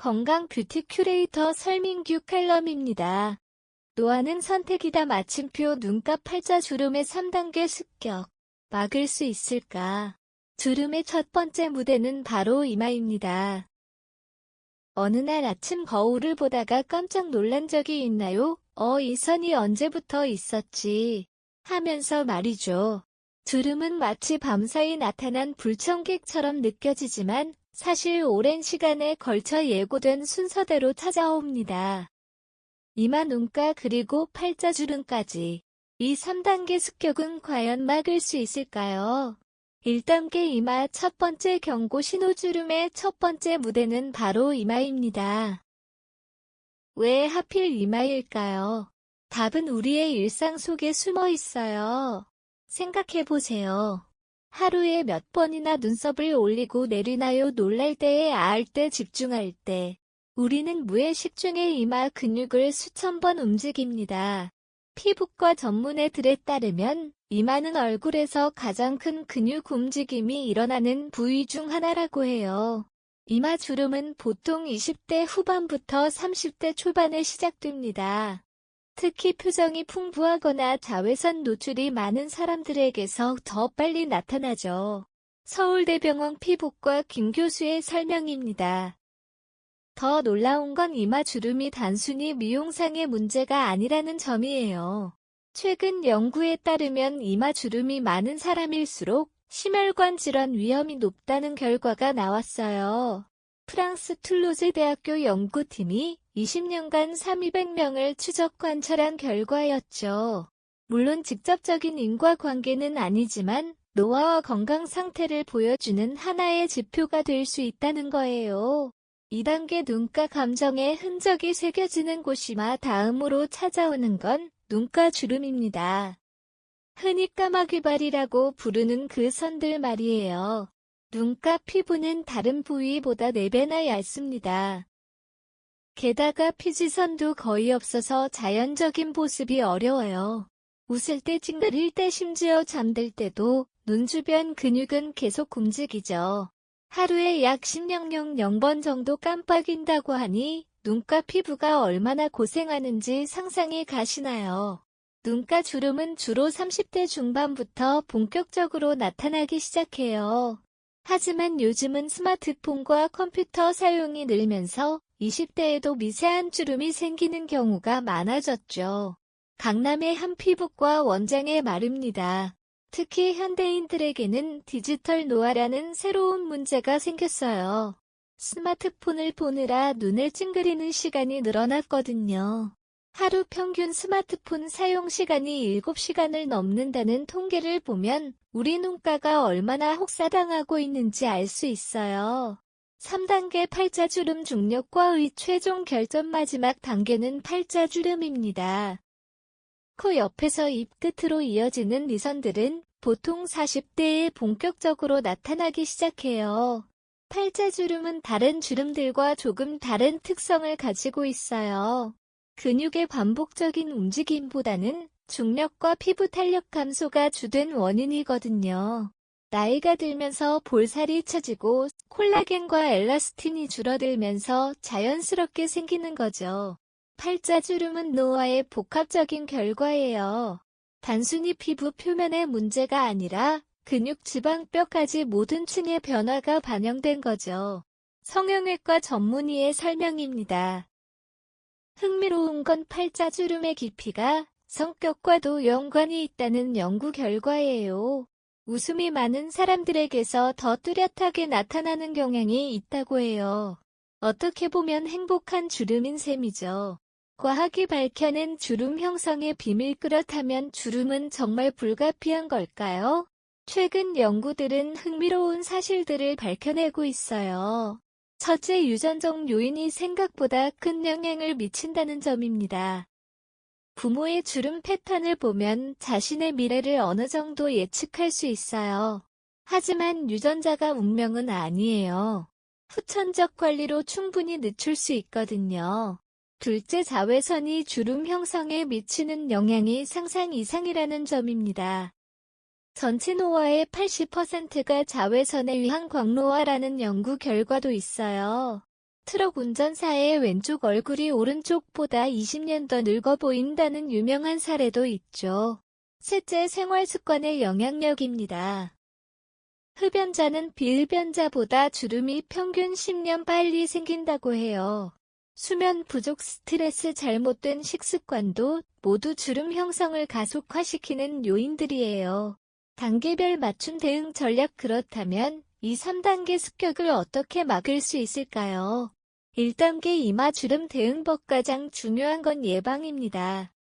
건강 뷰티 큐레이터 설민규 칼럼입니다. 노화는 선택이다. 마침표. 눈가 팔자주름의 3단계 습격. 막을 수 있을까? 주름의 첫 번째 무대는 바로 이마입니다. 어느 날 아침 거울을 보다가 깜짝 놀란 적이 있나요? 이 선이 언제부터 있었지? 하면서 말이죠. 주름은 마치 밤사이 나타난 불청객처럼 느껴지지만 사실 오랜 시간에 걸쳐 예고된 순서대로 찾아옵니다. 이마, 눈가 그리고 팔자주름까지. 이 3단계 습격은 과연 막을 수 있을까요? 1단계 이마. 첫 번째 경고 신호. 주름의 첫 번째 무대는 바로 이마입니다. 왜 하필 이마일까요? 답은 우리의 일상 속에 숨어 있어요. 생각해보세요. 하루에 몇 번이나 눈썹을 올리고 내리나요? 놀랄 때에 아할 때 집중할 때. 우리는 무의식 중에 이마 근육을 수천 번 움직입니다. 피부과 전문의들에 따르면 이마는 얼굴에서 가장 큰 근육 움직임이 일어나는 부위 중 하나라고 해요. 이마 주름은 보통 20대 후반부터 30대 초반에 시작됩니다. 특히 표정이 풍부하거나 자외선 노출이 많은 사람들에게서 더 빨리 나타나죠. 서울대병원 피부과 김 교수의 설명입니다. 더 놀라운 건 이마 주름이 단순히 미용상의 문제가 아니라는 점이에요. 최근 연구에 따르면 이마 주름이 많은 사람일수록 심혈관 질환 위험이 높다는 결과가 나왔어요. 프랑스 툴루즈 대학교 연구팀이 20년간 3,200명을 추적 관찰한 결과였죠. 물론 직접적인 인과관계는 아니지만 노화와 건강 상태를 보여주는 하나의 지표가 될 수 있다는 거예요. 2단계 눈가 감정의 흔적이 새겨지는 곳이마. 다음으로 찾아오는 건 눈가 주름입니다. 흔히 까마귀발이라고 부르는 그 선들 말이에요. 눈가 피부는 다른 부위보다 4배나 얇습니다. 게다가 피지선도 거의 없어서 자연적인 보습이 어려워요. 웃을 때, 찡그릴 때, 심지어 잠들 때도 눈 주변 근육은 계속 움직이죠. 하루에 약 10,000번 정도 깜빡인다고 하니 눈가 피부가 얼마나 고생하는지 상상이 가시나요? 눈가 주름은 주로 30대 중반부터 본격적으로 나타나기 시작해요. 하지만 요즘은 스마트폰과 컴퓨터 사용이 늘면서 20대에도 미세한 주름이 생기는 경우가 많아졌죠. 강남의 한 피부과 원장의 말입니다. 특히 현대인들에게는 디지털 노화라는 새로운 문제가 생겼어요. 스마트폰을 보느라 눈을 찡그리는 시간이 늘어났거든요. 하루 평균 스마트폰 사용 시간이 7시간을 넘는다는 통계를 보면 우리 눈가가 얼마나 혹사당하고 있는지 알 수 있어요. 3단계 팔자주름 중력과의 최종 결전. 마지막 단계는 팔자주름입니다. 코 옆에서 입 끝으로 이어지는 리선들은 보통 40대에 본격적으로 나타나기 시작해요. 팔자주름은 다른 주름들과 조금 다른 특성을 가지고 있어요. 근육의 반복적인 움직임보다는 중력과 피부 탄력 감소가 주된 원인이거든요. 나이가 들면서 볼살이 처지고 콜라겐과 엘라스틴이 줄어들면서 자연스럽게 생기는 거죠. 팔자주름은 노화의 복합적인 결과예요. 단순히 피부 표면의 문제가 아니라 근육, 지방, 뼈까지 모든 층의 변화가 반영된 거죠. 성형외과 전문의의 설명입니다. 흥미로운 건 팔자주름의 깊이가 성격과도 연관이 있다는 연구 결과예요. 웃음이 많은 사람들에게서 더 뚜렷하게 나타나는 경향이 있다고 해요. 어떻게 보면 행복한 주름인 셈이죠. 과학이 밝혀낸 주름 형성의 비밀. 그렇다면 주름은 정말 불가피한 걸까요? 최근 연구들은 흥미로운 사실들을 밝혀내고 있어요. 첫째, 유전적 요인이 생각보다 큰 영향을 미친다는 점입니다. 부모의 주름 패턴을 보면 자신의 미래를 어느 정도 예측할 수 있어요. 하지만 유전자가 운명은 아니에요. 후천적 관리로 충분히 늦출 수 있거든요. 둘째, 자외선이 주름 형성에 미치는 영향이 상상 이상이라는 점입니다. 전체 노화의 80%가 자외선에 의한 광노화라는 연구 결과도 있어요. 트럭 운전사의 왼쪽 얼굴이 오른쪽보다 20년 더 늙어 보인다는 유명한 사례도 있죠. 셋째, 생활 습관의 영향력입니다. 흡연자는 비흡연자보다 주름이 평균 10년 빨리 생긴다고 해요. 수면 부족, 스트레스, 잘못된 식습관도 모두 주름 형성을 가속화시키는 요인들이에요. 단계별 맞춤 대응 전략. 그렇다면 이 3단계 습격을 어떻게 막을 수 있을까요? 1단계 이마 주름 대응법. 가장 중요한 건 예방입니다.